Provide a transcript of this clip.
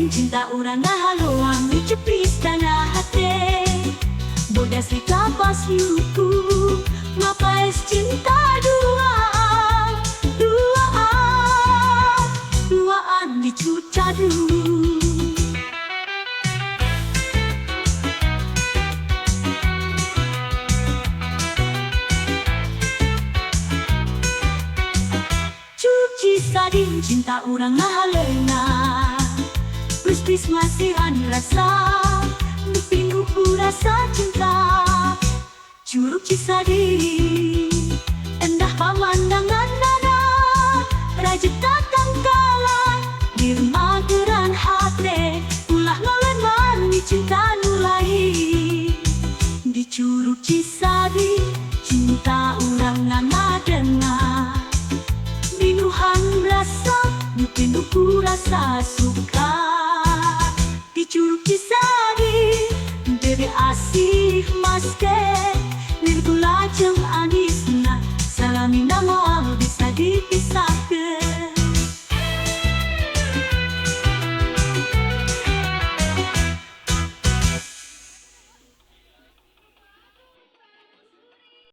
cinta orang ngahaloang di cepis tanah hati. Bodas di kapas yuku ngapais cinta duaan di cucadu. Cuci sading cinta orang ngahalena, please ngasihan rasa, dipindu rasa cinta. Curug Cisading, endah pemandangan nana, rajut takkan kalah, dirma geran hati, ulah ngolen mani cinta nulai. Di Curug Cisading, cinta orang ngana dengar, minuhan rasa, dipindu rasa suka. Di Curug Cisading, bebe asih maske, nirgula jeng